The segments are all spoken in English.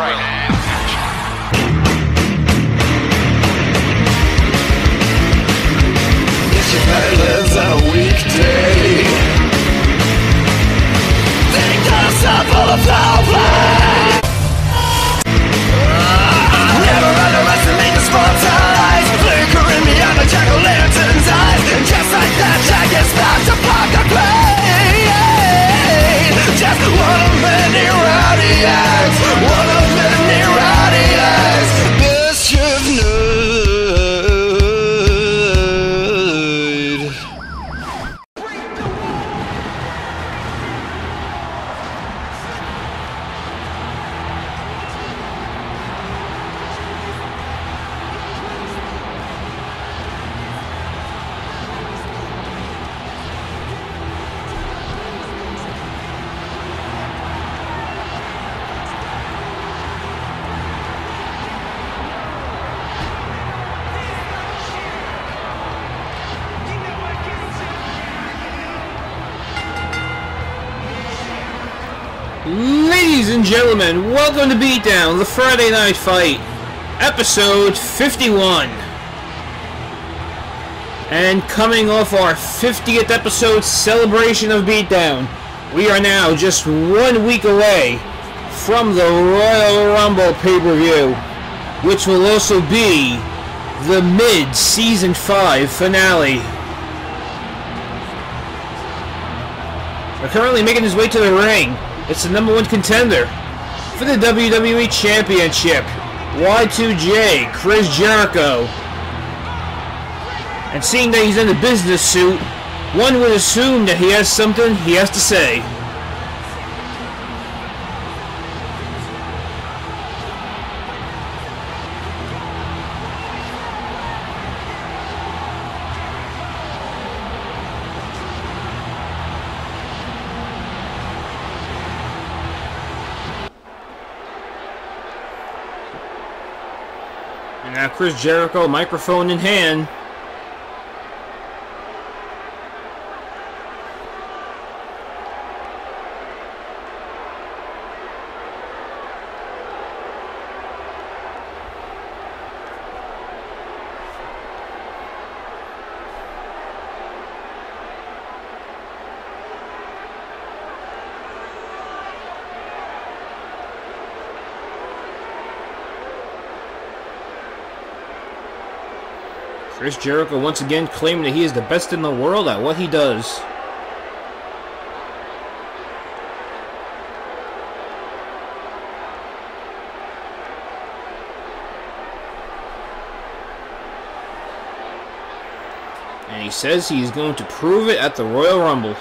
right now. It's your violence on a weekday. Think us up for the foul play. Never underestimate the spotlight. Flickering beyond the jack-o'-lantern's eyes. And just like that, Jack is about to park a plane. Just one of many rowdy acts. One of many rowdy acts. Mischief nerd. Ladies and gentlemen, welcome to Beatdown, the Friday Night Fight, episode 51. And coming off our 50th episode celebration of Beatdown, we are now just 1 week away from the Royal Rumble pay-per-view, which will also be the mid-season 5 finale. We're currently making his way to the ring. It's the #1 contender for the WWE Championship, Y2J, Chris Jericho. And seeing that he's in a business suit, one would assume that he has something he has to say. And now Chris Jericho, microphone in hand. Chris Jericho once again claiming that he is the best in the world at what he does. And he says he is going to prove it at the Royal Rumble.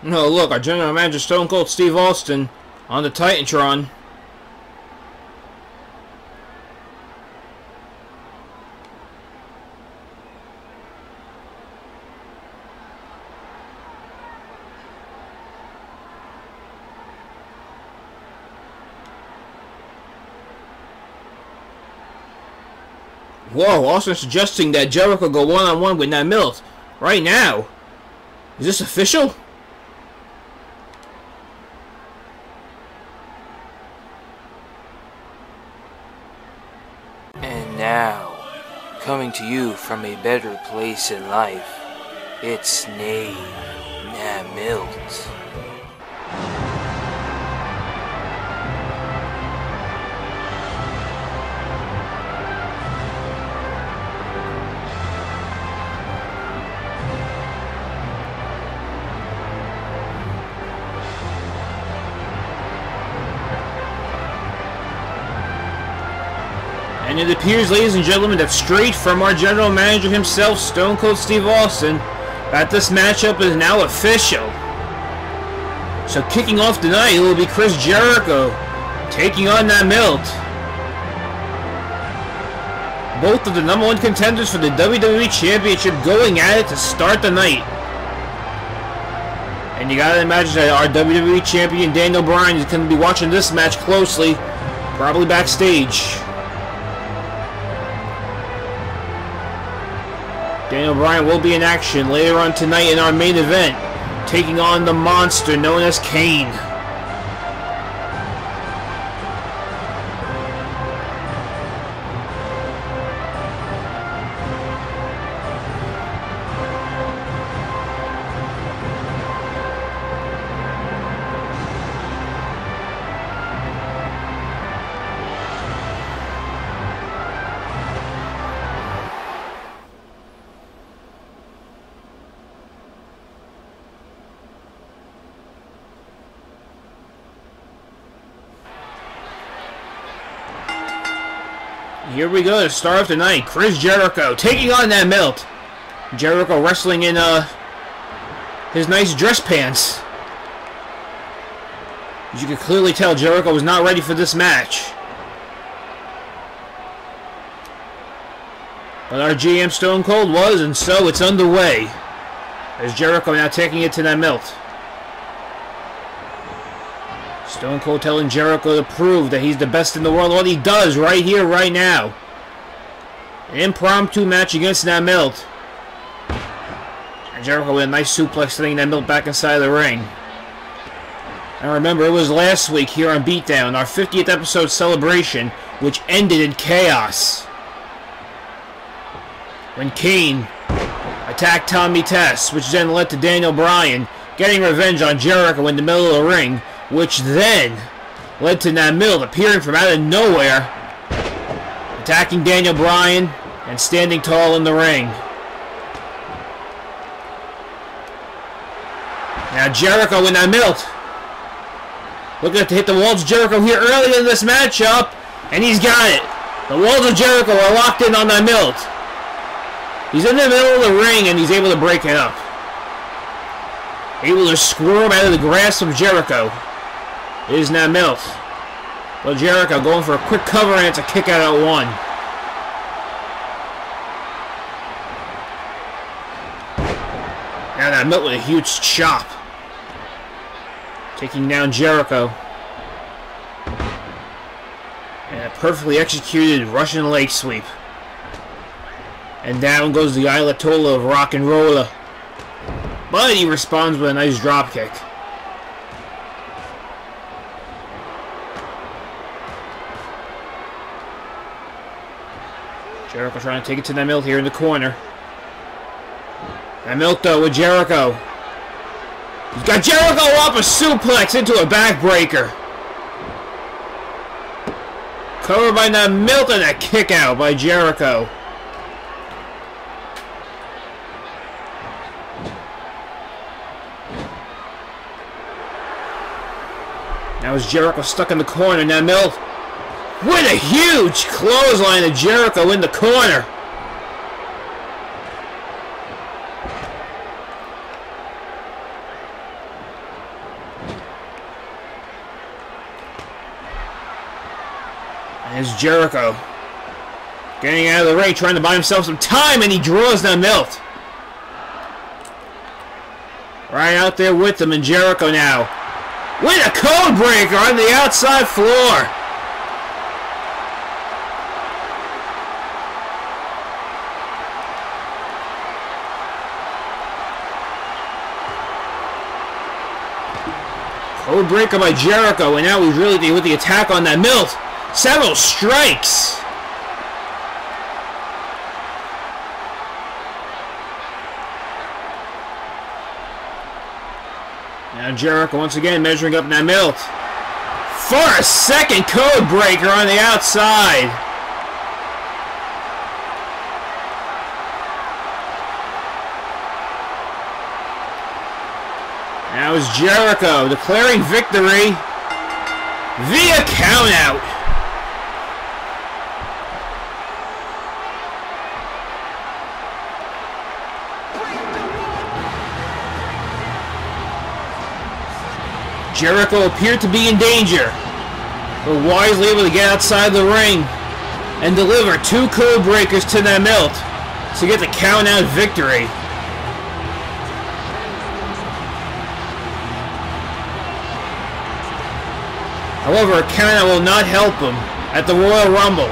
No, look, our General Manager Stone Cold Steve Austin on the Titantron. Whoa, Austin suggesting that Jericho go one-on-one with that Milt right now. Is this official? And now, coming to you from a better place in life, it's Nate, Milt. And it appears, ladies and gentlemen, that straight from our general manager himself, Stone Cold Steve Austin, that this matchup is now official. So kicking off tonight, it will be Chris Jericho taking on that Milt. Both of the #1 contenders for the WWE Championship going at it to start the night. And you gotta imagine that our WWE Champion Daniel Bryan is going to be watching this match closely, probably backstage. Daniel Bryan will be in action later on tonight in our main event, taking on the monster known as Kane. Here we go to start off tonight. Chris Jericho taking on that Milt. Jericho wrestling in his nice dress pants. As you can clearly tell, Jericho was not ready for this match. But our GM Stone Cold was, and so it's underway. As Jericho now taking it to that Milt. Stone Cold telling Jericho to prove that he's the best in the world. What he does right here, right now. An impromptu match against that Milt. And Jericho with a nice suplex, sending that Milt back inside the ring. And remember, it was last week here on Beatdown, our 50th episode celebration, which ended in chaos. When Kane attacked Tommy Test, which then led to Daniel Bryan getting revenge on Jericho in the middle of the ring, which then led to that Milt appearing from out of nowhere, attacking Daniel Bryan and standing tall in the ring. Now Jericho in that Milt. Looking to hit the walls of Jericho here early in this matchup, and he's got it. The walls of Jericho are locked in on that Milt. He's in the middle of the ring and he's able to break it up. Able to squirm out of the grasp of Jericho. It is now Milt. But Jericho going for a quick cover, and it's a kick out at one. Now that Milt with a huge chop. Taking down Jericho. And a perfectly executed Russian leg sweep. And down goes the Ayatollah of Rock and Roller. But he responds with a nice drop kick. Jericho trying to take it to that Milt here in the corner. That Milt though with Jericho. He's got Jericho up a suplex into a backbreaker. Covered by that Milt and a kick out by Jericho. Now is Jericho stuck in the corner. Now Milt with a huge clothesline of Jericho in the corner. And it's Jericho getting out of the ring, trying to buy himself some time, and he draws that Milt. Right out there with him, and Jericho now with a code breaker on the outside floor. Code breaker by Jericho, and now he's really with the attack on that Milt. Several strikes. Now Jericho once again measuring up that Milt for a second code breaker on the outside. Now is Jericho declaring victory via countout. Jericho appeared to be in danger, but wisely able to get outside the ring and deliver 2 code breakers to that Milt to get the count-out victory. However, a count-out will not help him at the Royal Rumble.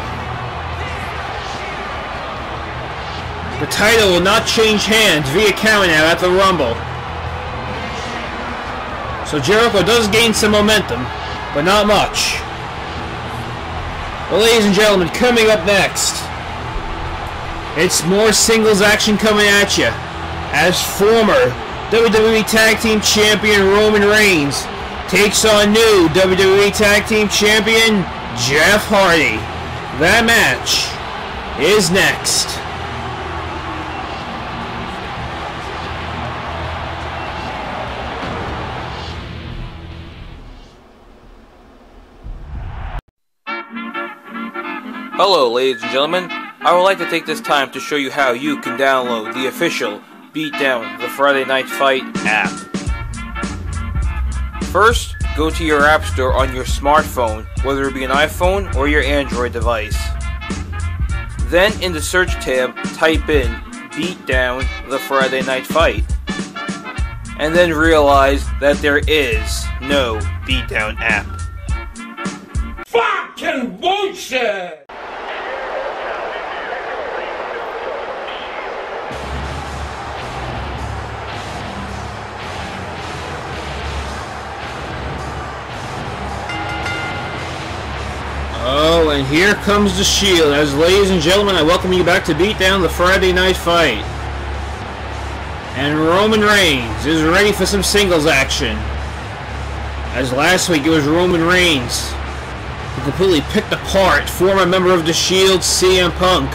The title will not change hands via count-out at the Rumble. So Jericho does gain some momentum, but not much. Well, ladies and gentlemen, coming up next, it's more singles action coming at you as former WWE Tag Team Champion Roman Reigns takes on new WWE Tag Team Champion Jeff Hardy. That match is next. Hello, ladies and gentlemen. I would like to take this time to show you how you can download the official Beatdown the Friday Night Fight app. First, go to your app store on your smartphone, whether it be an iPhone or your Android device. Then, in the search tab, type in Beatdown the Friday Night Fight. And then realize that there is no Beatdown app. Fucking bullshit! Oh, and here comes the Shield. As ladies and gentlemen, I welcome you back to Beatdown the Friday Night Fight. And Roman Reigns is ready for some singles action. As last week it was Roman Reigns who completely picked apart former member of the Shield, CM Punk.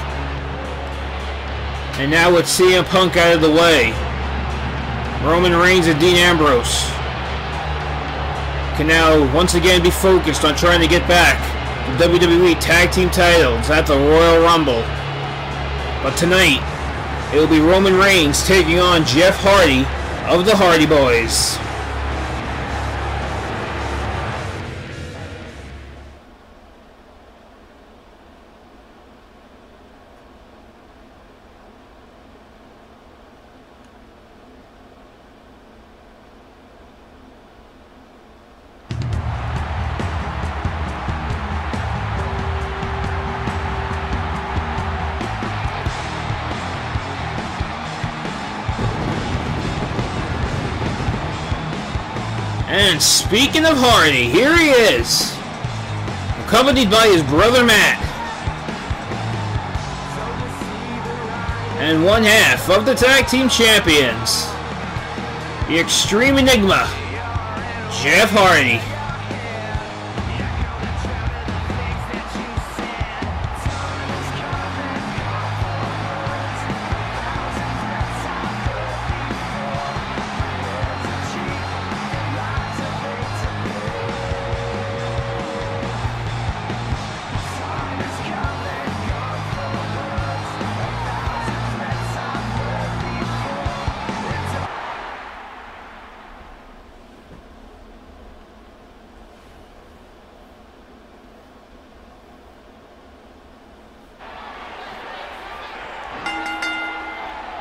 And now with CM Punk out of the way, Roman Reigns and Dean Ambrose can now once again be focused on trying to get back the WWE Tag Team titles at the Royal Rumble. But tonight, it will be Roman Reigns taking on Jeff Hardy of the Hardy Boys. And speaking of Hardy, here he is, accompanied by his brother Matt, and one half of the Tag Team Champions, the Extreme Enigma, Jeff Hardy.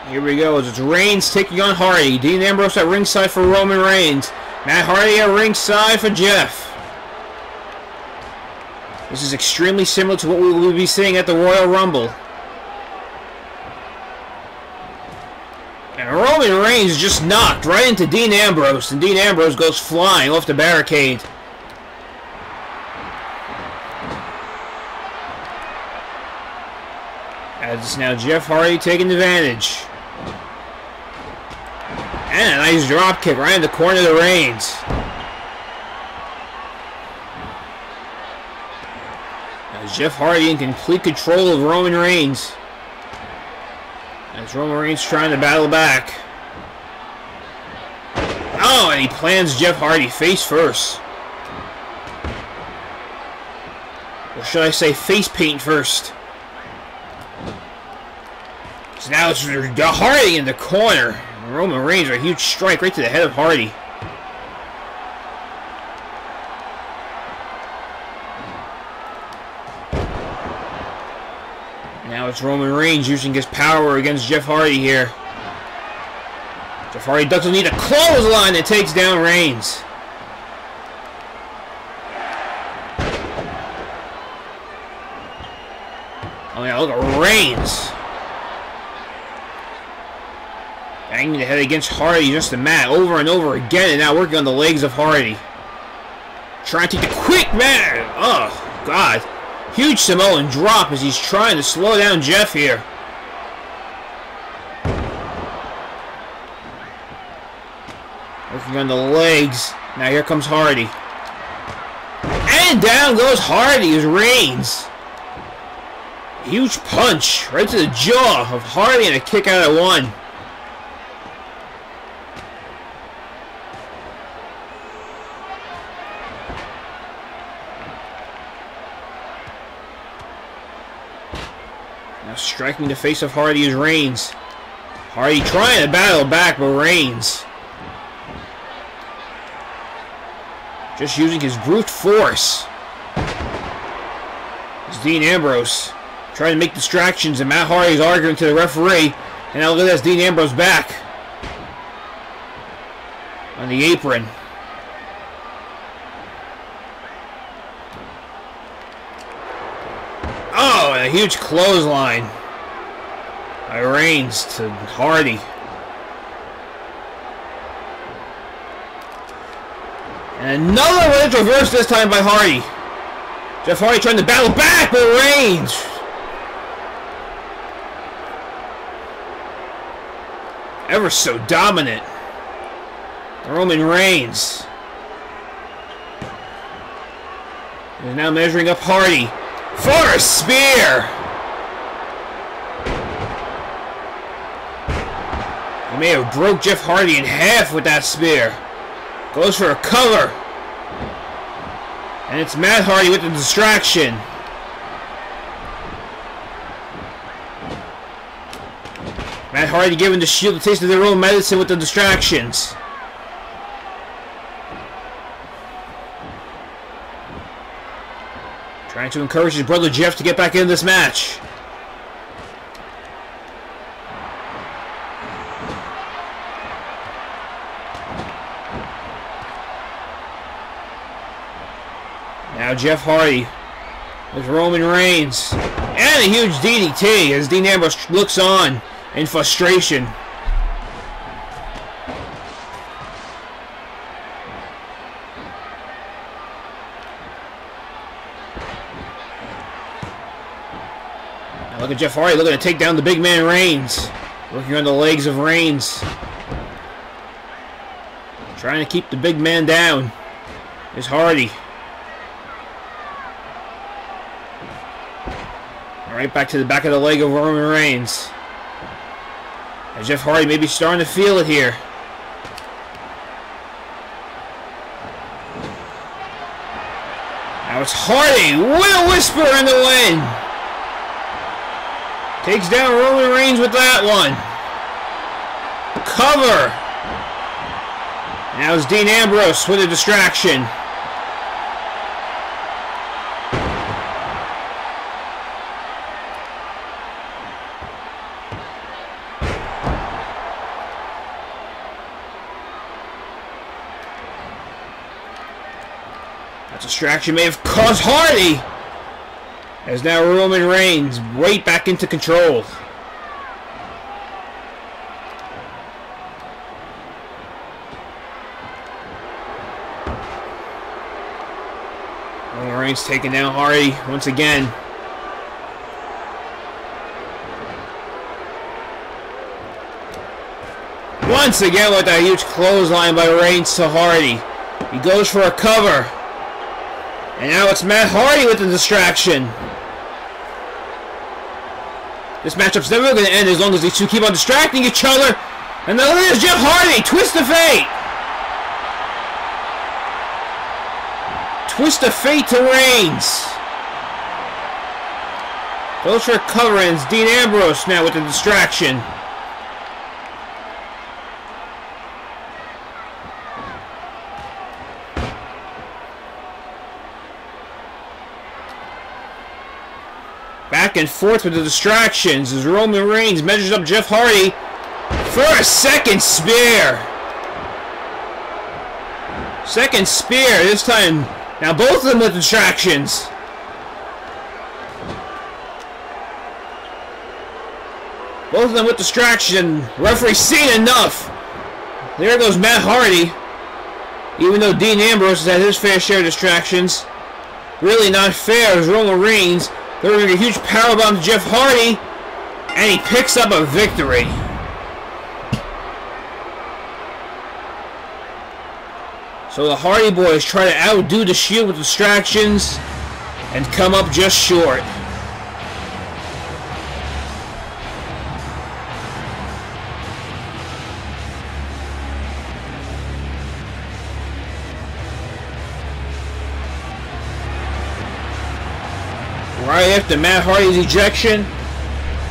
Here we go, it's Reigns taking on Hardy. Dean Ambrose at ringside for Roman Reigns. Matt Hardy at ringside for Jeff. This is extremely similar to what we will be seeing at the Royal Rumble. And Roman Reigns just knocked right into Dean Ambrose, and Dean Ambrose goes flying off the barricade. As it's now Jeff Hardy taking advantage. And a nice drop kick right in the corner to Reigns. As Jeff Hardy in complete control of Roman Reigns. As Roman Reigns trying to battle back. Oh, and he plants Jeff Hardy face first. Or should I say face paint first? So now it's Hardy in the corner. Roman Reigns with a huge strike right to the head of Hardy. Now it's Roman Reigns using his power against Jeff Hardy here. Jeff Hardy doesn't need a clothesline and takes down Reigns. Oh yeah, look at Reigns. Banging the head against Hardy just the mat over and over again, and now working on the legs of Hardy. Trying to take the quick man. Oh, God. Huge Samoan drop as he's trying to slow down Jeff here. Working on the legs. Now here comes Hardy. And down goes Hardy as Reigns. Huge punch right to the jaw of Hardy and a kick out at 1. Now striking the face of Hardy is Reigns. Hardy trying to battle back, but Reigns just using his brute force. It's Dean Ambrose trying to make distractions, and Matt Hardy's arguing to the referee. And now look at that, Dean Ambrose back on the apron. Oh, and a huge clothesline by Reigns to Hardy. And another wedge reverse this time by Hardy. Jeff Hardy trying to battle back, but Reigns ever so dominant. Roman Reigns is now measuring up Hardy for a spear. He may have broke Jeff Hardy in half with that spear. Goes for a cover. And it's Matt Hardy with the distraction. Matt Hardy giving the Shield a taste of their own medicine with the distractions. Trying to encourage his brother Jeff to get back in this match. Now Jeff Hardy with Roman Reigns. And a huge DDT as Dean Ambrose looks on in frustration. Now look at Jeff Hardy looking to take down the big man Reigns. Working on the legs of Reigns. Trying to keep the big man down is Hardy. Right back to the back of the leg of Roman Reigns. And Jeff Hardy may be starting to feel it here. Now it's Hardy with a whisper in the wind. Takes down Roman Reigns with that one. Cover. Now it's Dean Ambrose with a distraction. Distraction may have caused Hardy, as now Roman Reigns right back into control. Roman Reigns taking down Hardy once again. Once again with that huge clothesline by Reigns to Hardy. He goes for a cover. And now it's Matt Hardy with the distraction. This matchup's never going to end as long as these two keep on distracting each other. And now there's Jeff Hardy. Twist of fate. Twist of fate to Reigns. Goes for a cover, and it's Dean Ambrose now with the distraction. Back and forth with the distractions as Roman Reigns measures up Jeff Hardy for a second spear. Second spear this time. Now both of them with distractions. Both of them with distraction. Referee seen enough. There goes Matt Hardy. Even though Dean Ambrose has had his fair share of distractions. Really not fair as Roman Reigns delivering a huge powerbomb to Jeff Hardy. And he picks up a victory. So the Hardy Boys try to outdo the Shield with distractions and come up just short. Right after Matt Hardy's ejection,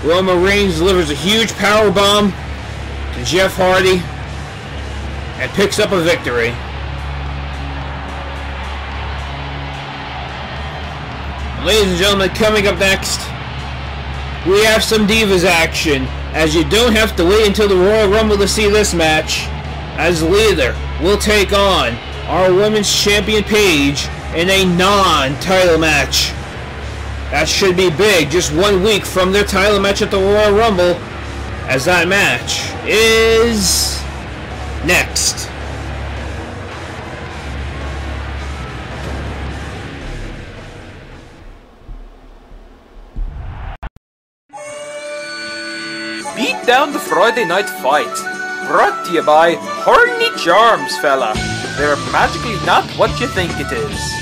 Roman Reigns delivers a huge powerbomb to Jeff Hardy and picks up a victory. Ladies and gentlemen, coming up next, we have some Divas action, as you don't have to wait until the Royal Rumble to see this match, as Lita will take on our Women's Champion Paige in a non-title match. That should be big, just 1 week from their title match at the Royal Rumble, as that match is next. Beat down the Friday Night Fight. Brought to you by Horny Charms, fella. They're magically not what you think it is.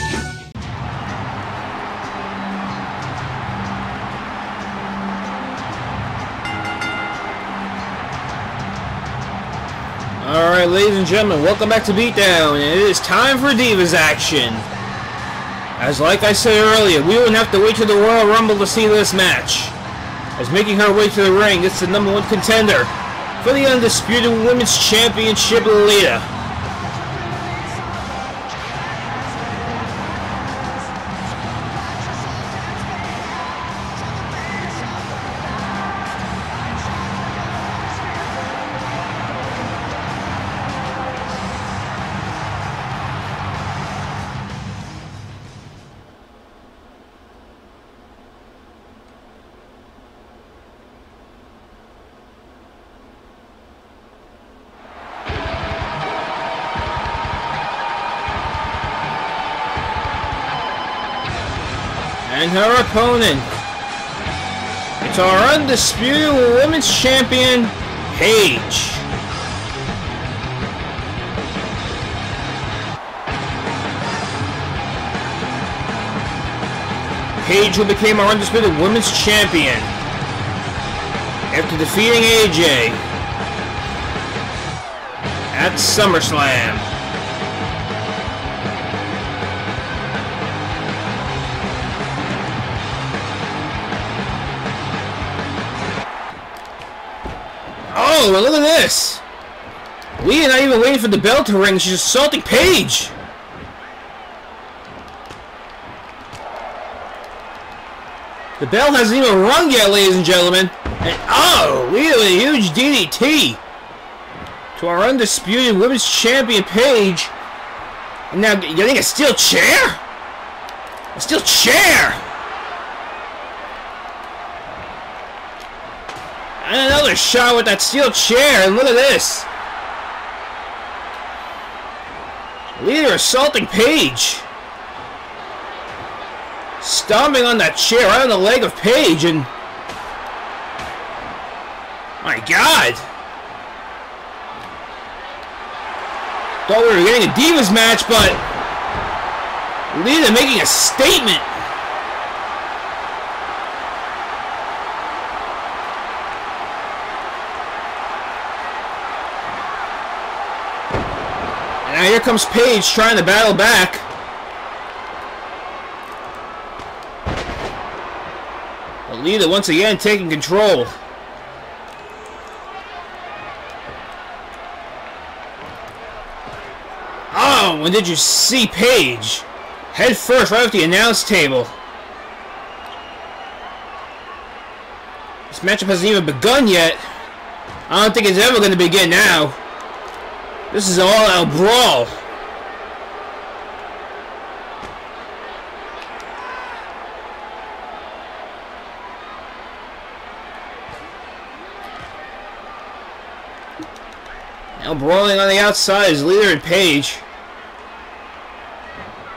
Alright, ladies and gentlemen, welcome back to Beatdown, and it is time for Divas action. As like I said earlier, we wouldn't have to wait till the Royal Rumble to see this match. As making her way to the ring, it's the #1 contender for the Undisputed Women's Championship, Lita. And her opponent, it's our Undisputed Women's Champion, Paige. Paige, who became our Undisputed Women's Champion after defeating AJ at SummerSlam. Oh, look at this! Lita not even waiting for the bell to ring, she's assaulting Paige! The bell hasn't even rung yet, ladies and gentlemen. And oh, Lita with a huge DDT to our Undisputed Women's Champion, Paige. And now, getting a steel chair? A steel chair! And another shot with that steel chair, and look at this. Lita assaulting Paige. Stomping on that chair right on the leg of Paige, and my God. Thought we were getting a Divas match, but Lita making a statement. Now here comes Paige trying to battle back. Lita once again taking control. Oh, and did you see Paige? Head first right off the announce table. This matchup hasn't even begun yet. I don't think it's ever going to begin now. This is an all-out brawl. Now brawling on the outside is Lita and Paige.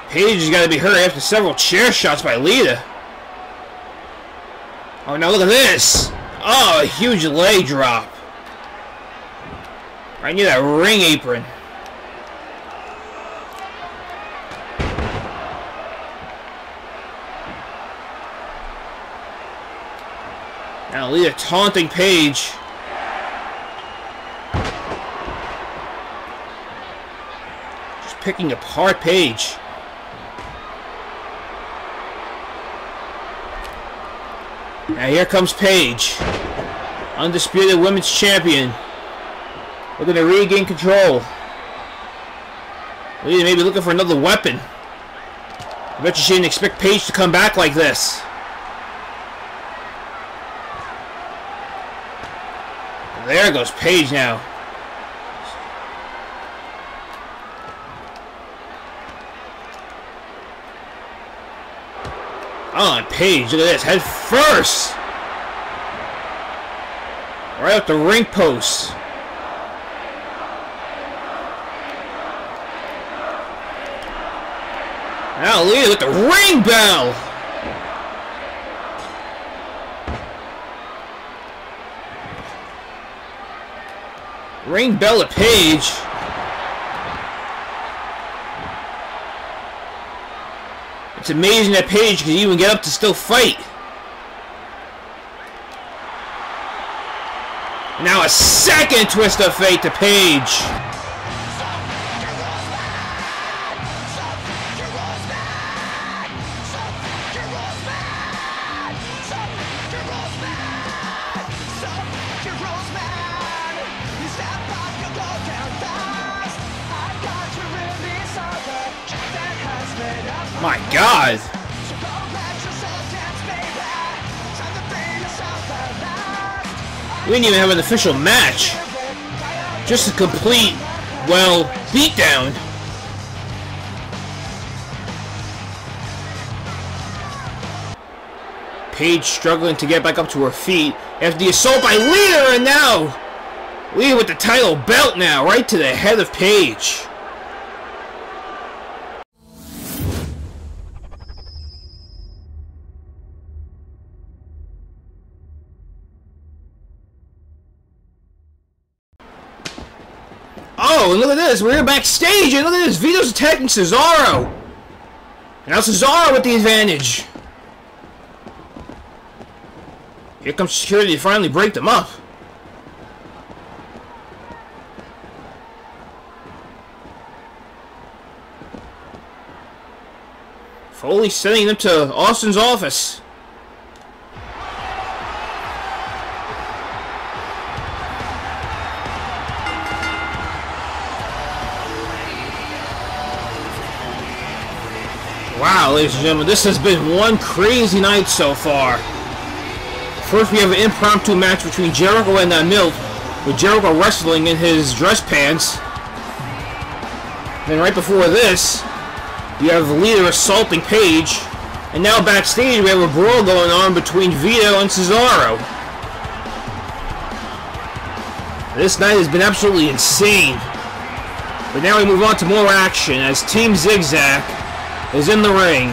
Paige has got to be hurt after several chair shots by Lita. Oh, now look at this. Oh, a huge leg drop. Right near that ring apron. Now Lita taunting Paige. Just picking apart Paige. Now here comes Paige, undisputed women's champion, looking to regain control. Lita may be looking for another weapon. I bet you she didn't expect Paige to come back like this. There goes Paige now. On Paige, look at this, head first! Right up the ring post. Now Lita with the ring bell! Ring bell to Paige. It's amazing that Paige can even get up to still fight. Now a second twist of fate to Paige. My God! We didn't even have an official match. Just a complete, well, beatdown. Paige struggling to get back up to her feet after the assault by Lita, and now Lita with the title belt now, right to the head of Paige. Oh, and look at this. We're here backstage, and look at this. Vito's attacking Cesaro. And now Cesaro with the advantage. Here comes security to finally break them up. Foley sending them to Austin's office. Wow, ladies and gentlemen, this has been one crazy night so far. First, we have an impromptu match between Jericho and Milt, with Jericho wrestling in his dress pants. Then right before this, you have Lita assaulting Paige. And now backstage, we have a brawl going on between Vito and Cesaro. This night has been absolutely insane. But now we move on to more action as Team Zigzag is in the ring.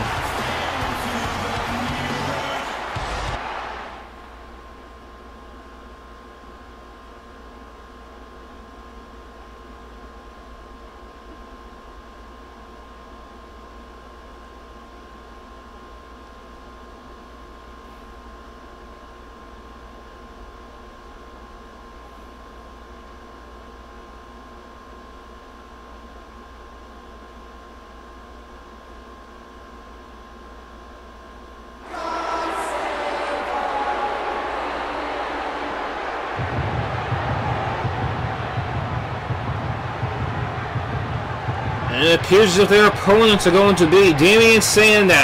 And it appears as if their opponents are going to be Damian Sandow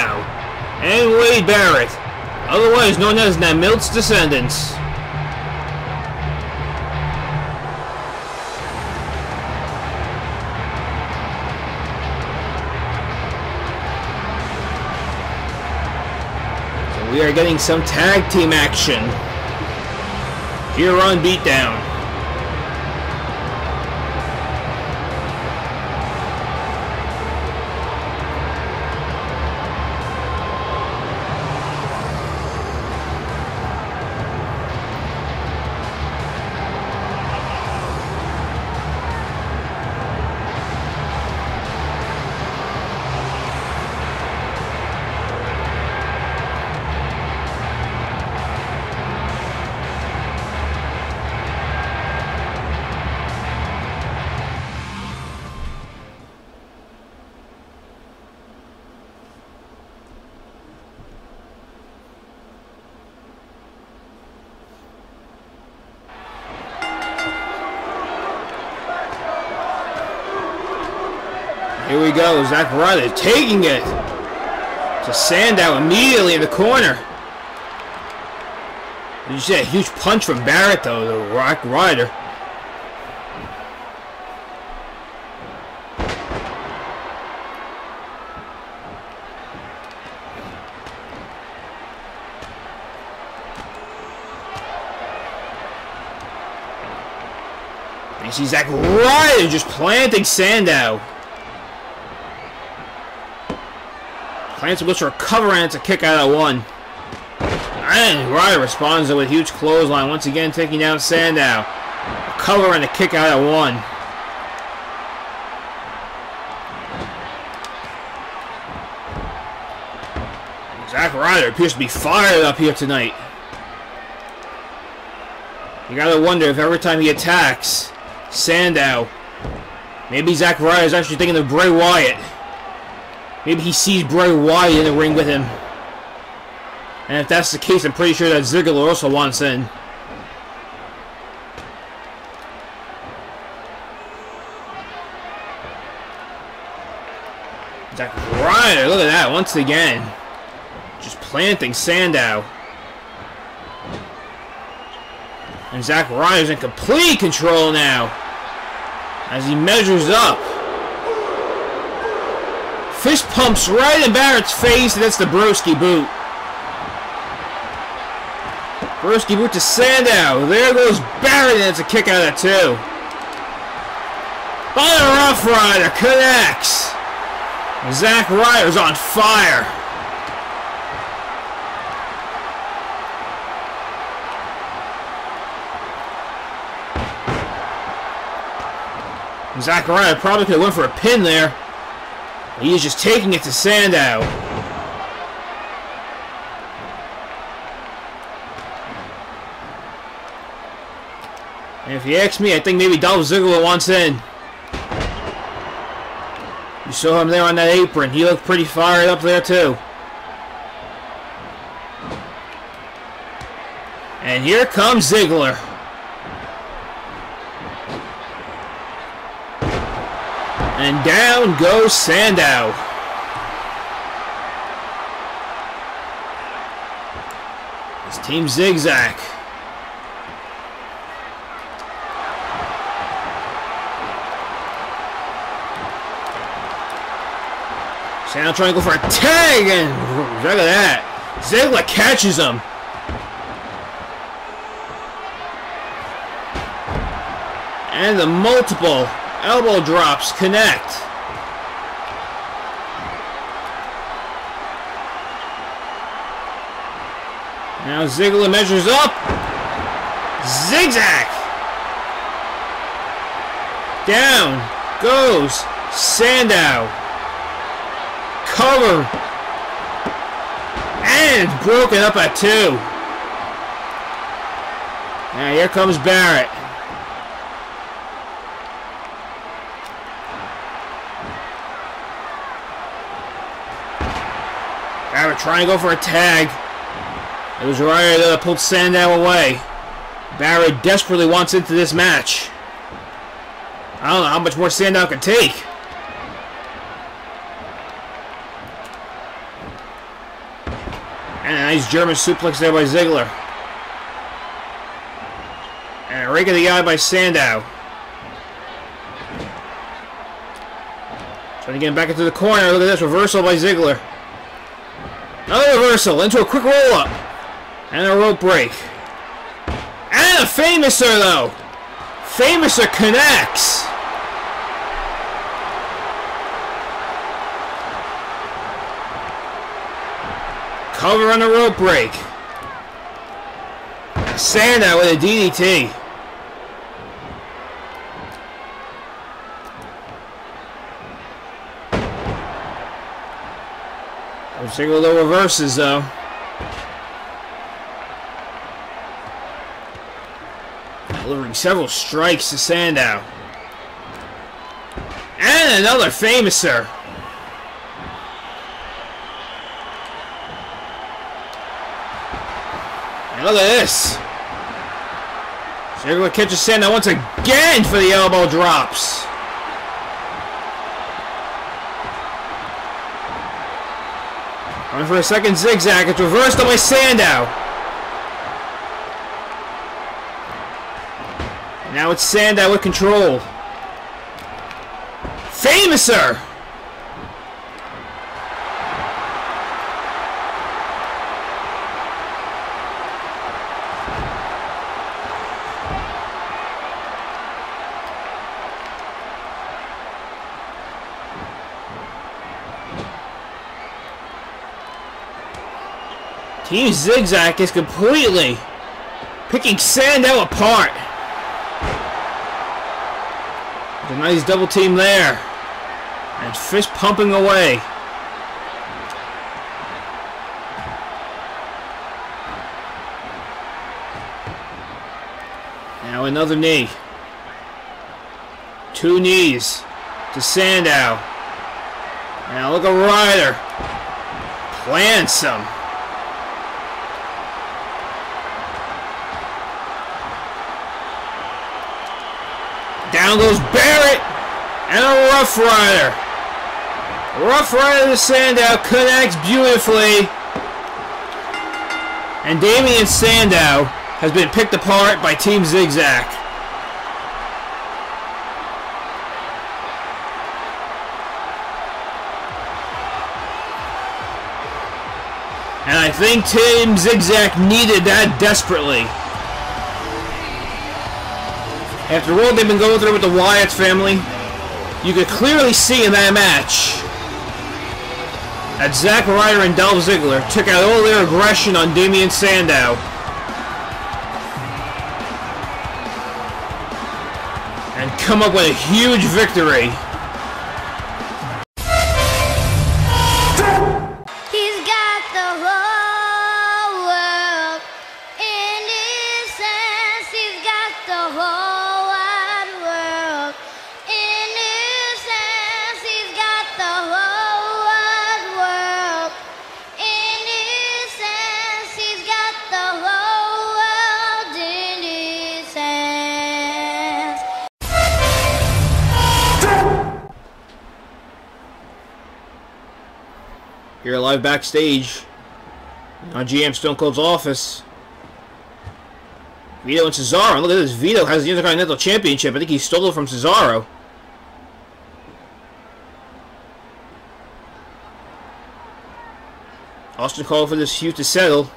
and Wade Barrett, otherwise known as Milt's descendants. We are getting some tag team action here on Beatdown. Here we go, Zack Ryder taking it to Sandow immediately in the corner. Did you see a huge punch from Barrett though, the Rock Ryder? And you see Zack Ryder just planting Sandow. Lance looks for a cover and it's a kick out of one. And Ryder responds with a huge clothesline, once again taking down Sandow. A cover and a kick out of one. Zack Ryder appears to be fired up here tonight. You gotta wonder if every time he attacks Sandow, maybe Zack Ryder is actually thinking of Bray Wyatt. Maybe he sees Bray Wyatt in the ring with him. And if that's the case, I'm pretty sure that Ziggler also wants in. Zack Ryder, look at that, once again. Just planting Sandow. And Zack Ryder's in complete control now. As he measures up. Fist pumps right in Barrett's face, and that's the Broski boot. Broski boot to Sandow. There goes Barrett, and it's a kick out of two. By the Rough Rider connects. Zack Ryder's on fire. Zack Ryder probably could have went for a pin there. He is just taking it to Sandow. And if you ask me, I think maybe Dolph Ziggler wants in. You saw him there on that apron. He looked pretty fired up there too. And here comes Ziggler. And down goes Sandow. It's Team Zigzag. Sandow trying to go for a tag, and look at that. Ziggler catches him. And the multiple elbow drops connect. Now Ziggler measures up. Zigzag. Down goes Sandow. Cover. And it's broken up at two. Now here comes Barrett. Barrett trying to go for a tag. It was Ryder that pulled Sandow away. Barrett desperately wants into this match. I don't know how much more Sandow can take. And a nice German suplex there by Ziggler. And a rake of the eye by Sandow. Trying to get him back into the corner. Look at this reversal by Ziggler. Another reversal into a quick roll-up. And a rope break. And a Famouser, though. Famouser connects. Cover on a rope break. Sandow with a DDT. Let's take a little reverses, though. Delivering several strikes to Sandow. And another Famouser. And look at this. Jericho catches Sandow once again for the elbow drops. Going for a second zigzag. It's reversed by Sandow. Now it's Sandow with control. Famouser! Team Zigzag is completely picking Sandow apart. A nice double team there. And fist pumping away. Now another knee. Two knees to Sandow. Now look at Ryder. Plants him. Down goes Barrett, and a Rough Rider. Rough Rider to Sandow connects beautifully. And Damien Sandow has been picked apart by Team Zigzag. And I think Team Zigzag needed that desperately. After what they've been going through with the Wyatt family, you could clearly see in that match that Zack Ryder and Dolph Ziggler took out all their aggression on Damien Sandow. And come up with a huge victory. He's got the whole world in his hands. He's got the whole Here live backstage on GM Stone Cold's office. Vito and Cesaro. Look at this. Vito has the Intercontinental Championship. I think he stole it from Cesaro. Austin called for this feud to settle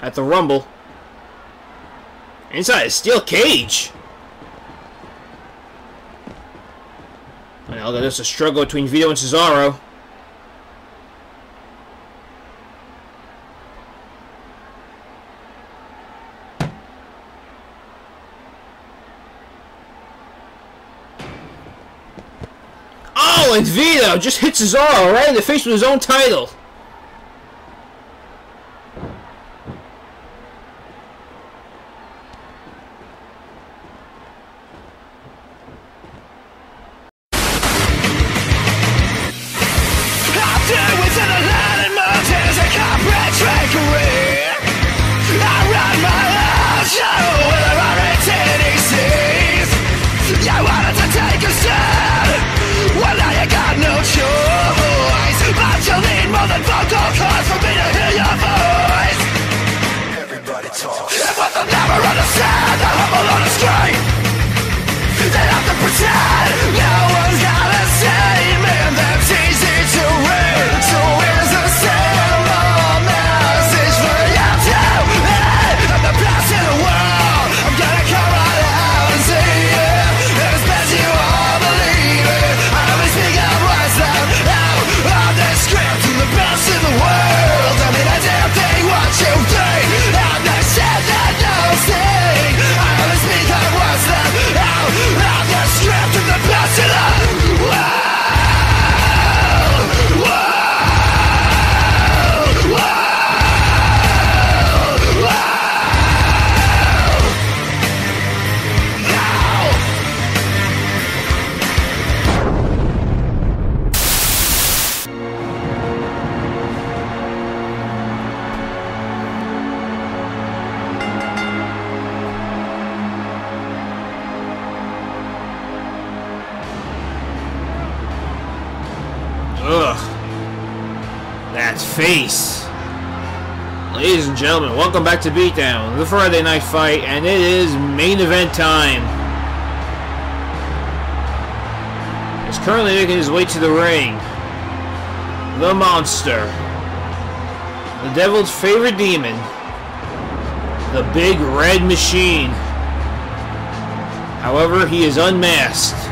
at the Rumble. Inside a steel cage. And now look at this. A struggle between Vito and Cesaro. Oh, and Vito just hit Cesaro right in the face with his own title. face. Ladies and gentlemen, welcome back to Beatdown, the Friday night fight, and it is main event time. He's currently making his way to the ring. The Monster. The Devil's favorite demon. The Big Red Machine. However, he is unmasked.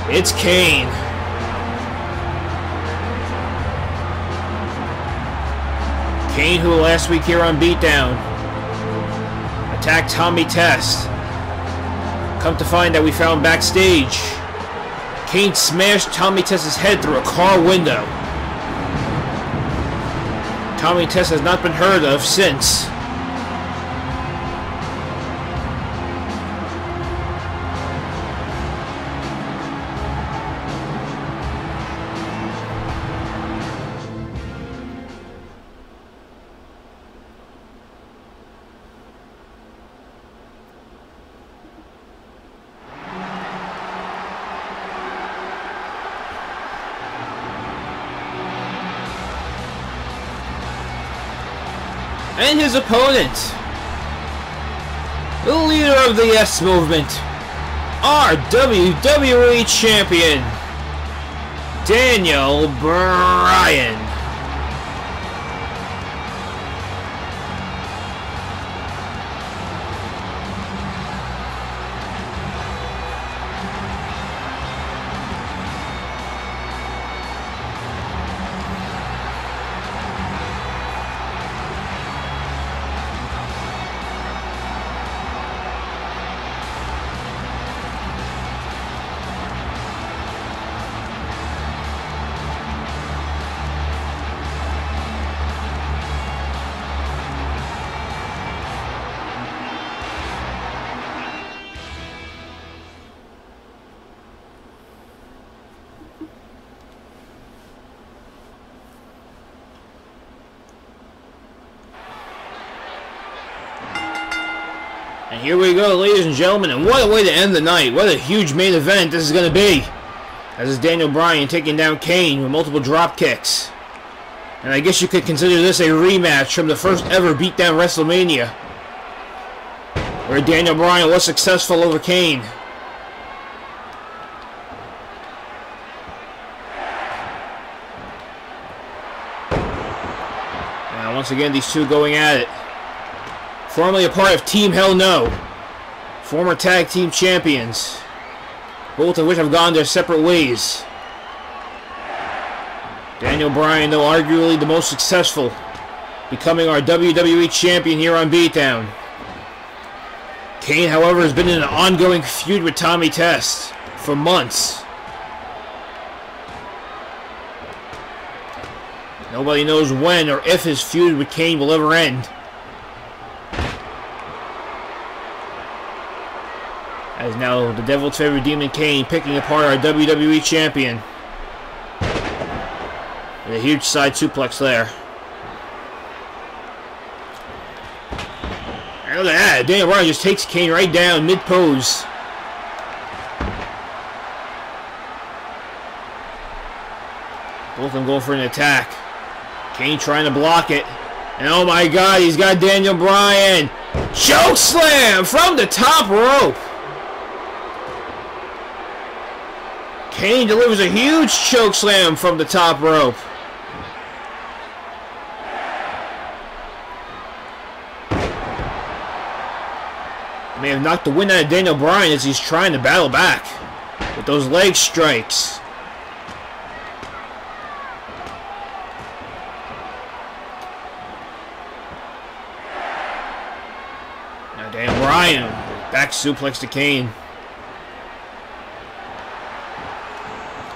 It's Kane. Kane, who last week here on Beatdown attacked Tommy Test. Come to find that we found backstage, Kane smashed Tommy Test's head through a car window. Tommy Test has not been heard of since. And his opponent, the leader of the Yes Movement, our WWE Champion, Daniel Bryan. And here we go, ladies and gentlemen, and what a way to end the night. What a huge main event this is going to be. As is Daniel Bryan taking down Kane with multiple drop kicks. And I guess you could consider this a rematch from the first ever Beatdown WrestleMania, where Daniel Bryan was successful over Kane. Now once again, these two going at it. Formerly a part of Team Hell No. Former tag team champions. Both of which have gone their separate ways. Daniel Bryan, though arguably the most successful, becoming our WWE champion here on Beatdown. Kane, however, has been in an ongoing feud with Tommy Test for months. Nobody knows when or if his feud with Kane will ever end. As now the Devil's favorite demon Kane picking apart our WWE champion. With a huge side suplex there. And look at that, Daniel Bryan just takes Kane right down mid-pose. Both of them going for an attack. Kane trying to block it. And oh my god, he's got Daniel Bryan. Choke slam from the top rope. Kane delivers a huge choke slam from the top rope. May have knocked the wind out of Daniel Bryan as he's trying to battle back with those leg strikes. Now Daniel Bryan, back suplex to Kane.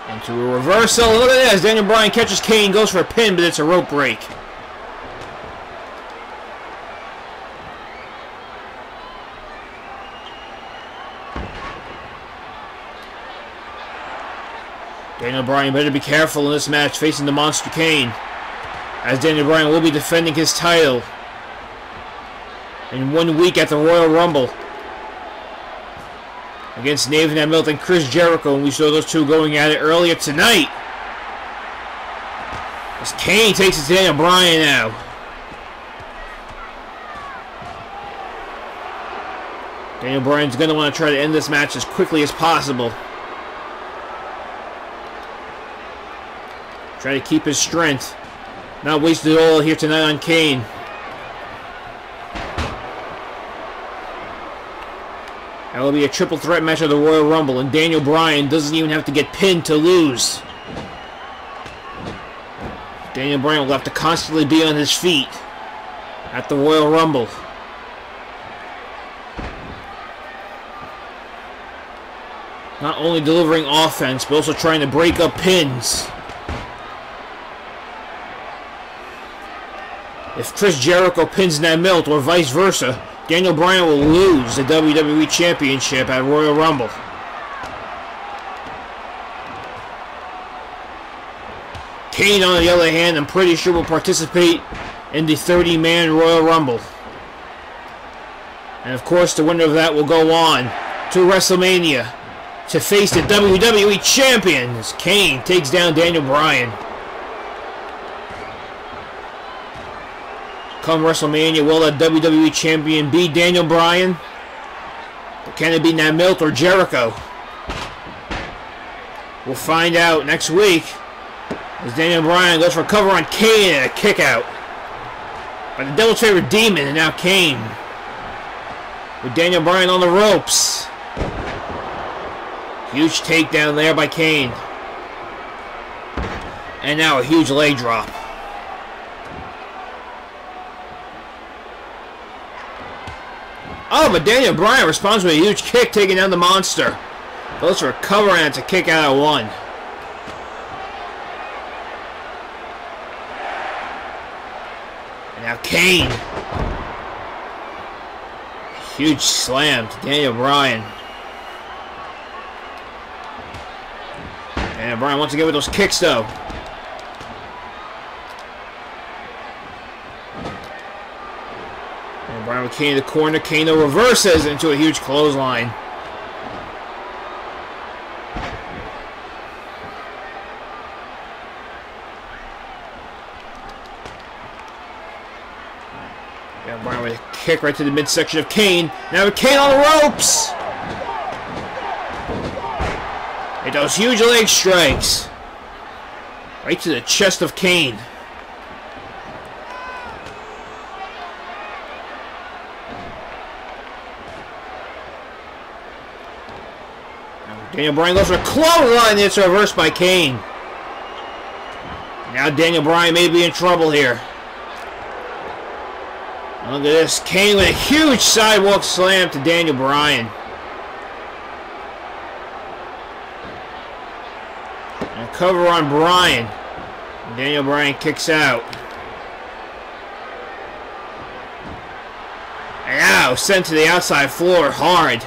Into a reversal. Look at this. Daniel Bryan catches Kane, goes for a pin, but it's a rope break. Daniel Bryan better be careful in this match facing the Monster Kane, as Daniel Bryan will be defending his title in 1 week at the Royal Rumble against Nathan Milt and Chris Jericho, and we saw those two going at it earlier tonight. As Kane takes it to Daniel Bryan now. Daniel Bryan's going to want to try to end this match as quickly as possible. Try to keep his strength. Not waste it all here tonight on Kane. That will be a triple threat match of the Royal Rumble, and Daniel Bryan doesn't even have to get pinned to lose. Daniel Bryan will have to constantly be on his feet at the Royal Rumble. Not only delivering offense, but also trying to break up pins. If Chris Jericho pins Milt or vice versa, Daniel Bryan will lose the WWE Championship at Royal Rumble. Kane, on the other hand, I'm pretty sure will participate in the 30-man Royal Rumble. And of course, the winner of that will go on to WrestleMania to face the WWE Champion as Kane takes down Daniel Bryan. Come WrestleMania, will that WWE Champion be Daniel Bryan? Or can it be Milt or Jericho? We'll find out next week as Daniel Bryan goes for a cover on Kane and a kick out by the Devil's Favorite Demon, and now Kane with Daniel Bryan on the ropes. Huge takedown there by Kane. And now a huge leg drop. Oh, but Daniel Bryan responds with a huge kick, taking down the monster. Goes for a cover and it's a kick out of one. And now Kane. Huge slam to Daniel Bryan. Daniel Bryan wants to get with those kicks though. Bryan with Kane in the corner. Kane reverses into a huge clothesline. Yeah, Bryan with a kick right to the midsection of Kane. Now with Kane on the ropes. And those huge leg strikes. Right to the chest of Kane. Daniel Bryan goes for a clothesline, it's reversed by Kane. Now Daniel Bryan may be in trouble here. Look at this, Kane with a huge sidewalk slam to Daniel Bryan. And a cover on Bryan. And Daniel Bryan kicks out. And now sent to the outside floor hard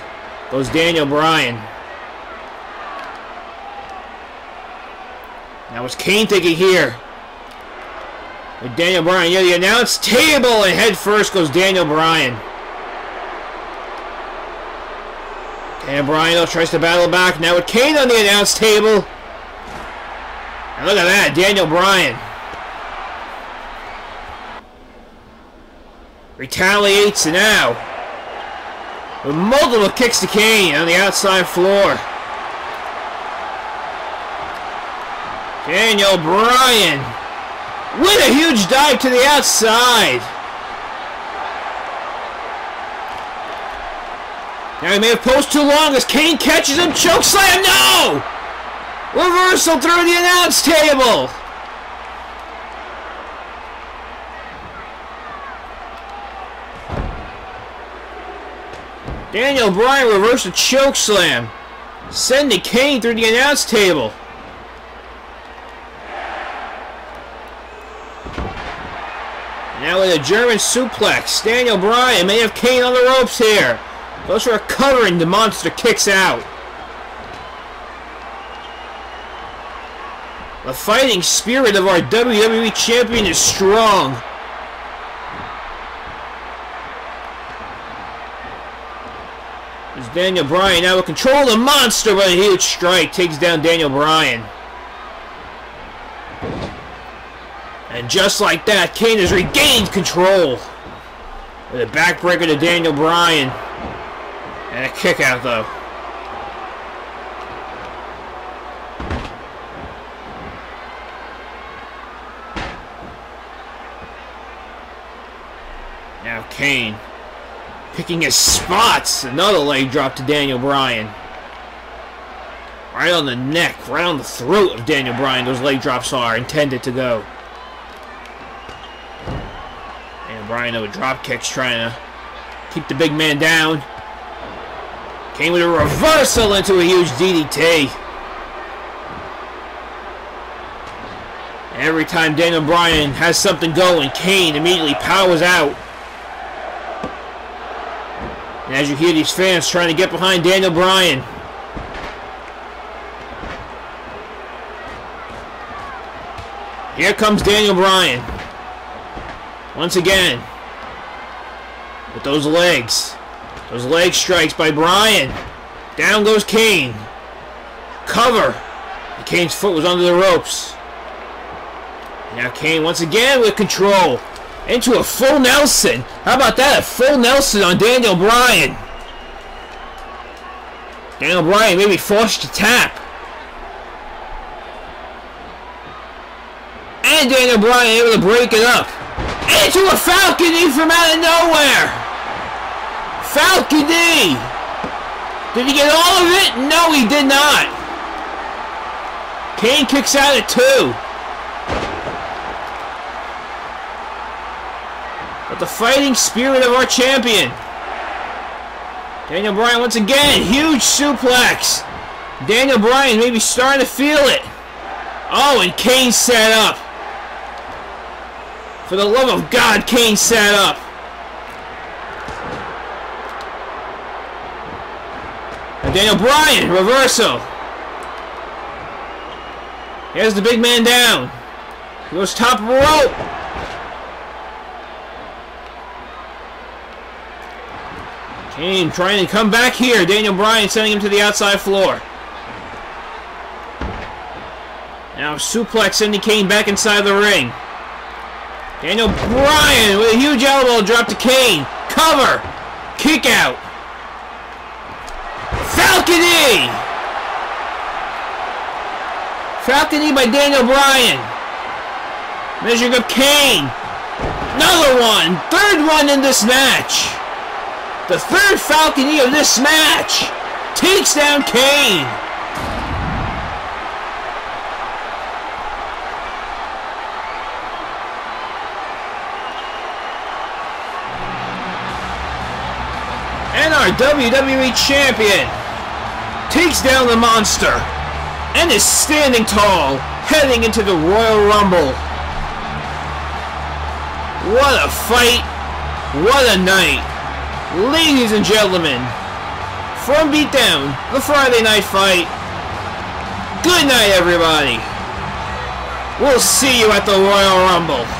goes Daniel Bryan. Now what's Kane thinking here? With Daniel Bryan near the announce table, and head first goes Daniel Bryan. Daniel Bryan tries to battle back. Now with Kane on the announce table. And look at that, Daniel Bryan. Retaliates now. With multiple kicks to Kane on the outside floor. Daniel Bryan with a huge dive to the outside. Now he may have posed too long as Kane catches him. Choke slam. No! Reversal through the announce table. Daniel Bryan reversed a choke slam, sending Kane through the announce table. Now with a German suplex, Daniel Bryan may have Kane on the ropes here. Goes for a cover and the monster kicks out. The fighting spirit of our WWE Champion is strong. As Daniel Bryan now will control the monster, but a huge strike takes down Daniel Bryan. And just like that, Kane has regained control. With a backbreaker to Daniel Bryan. And a kick out though. Now Kane picking his spots. Another leg drop to Daniel Bryan. Right on the neck, right on the throat of Daniel Bryan. Those leg drops are intended to go. And Bryan with drop kicks trying to keep the big man down. Kane with a reversal into a huge DDT. And every time Daniel Bryan has something going, Kane immediately powers out. And as you hear these fans trying to get behind Daniel Bryan. Here comes Daniel Bryan. Once again. With those legs. Those leg strikes by Bryan. Down goes Kane. Cover. And Kane's foot was under the ropes. Now Kane once again with control. Into a full Nelson. How about that? A full Nelson on Daniel Bryan. Daniel Bryan maybe forced to tap. And Daniel Bryan able to break it up. Into a Falcon Knee from out of nowhere. Falcon Knee. Did he get all of it? No, he did not. Kane kicks out at 2. But the fighting spirit of our champion. Daniel Bryan once again. Huge suplex. Daniel Bryan maybe starting to feel it. Oh, and Kane set up. For the love of God, Kane set up. And Daniel Bryan, reversal. Here's the big man down. He goes top rope. Kane trying to come back here. Daniel Bryan sending him to the outside floor. Now suplex sending Kane back inside the ring. Daniel Bryan with a huge elbow drop to Kane. Cover. Kick out. Falcon Knee. Falcon Knee by Daniel Bryan. Measuring up Kane. Another one. Third one in this match. The third Falcon Knee of this match. Takes down Kane. And our WWE Champion takes down the monster and is standing tall, heading into the Royal Rumble. What a fight. What a night. Ladies and gentlemen, from Beatdown, the Friday Night Fight, good night everybody. We'll see you at the Royal Rumble.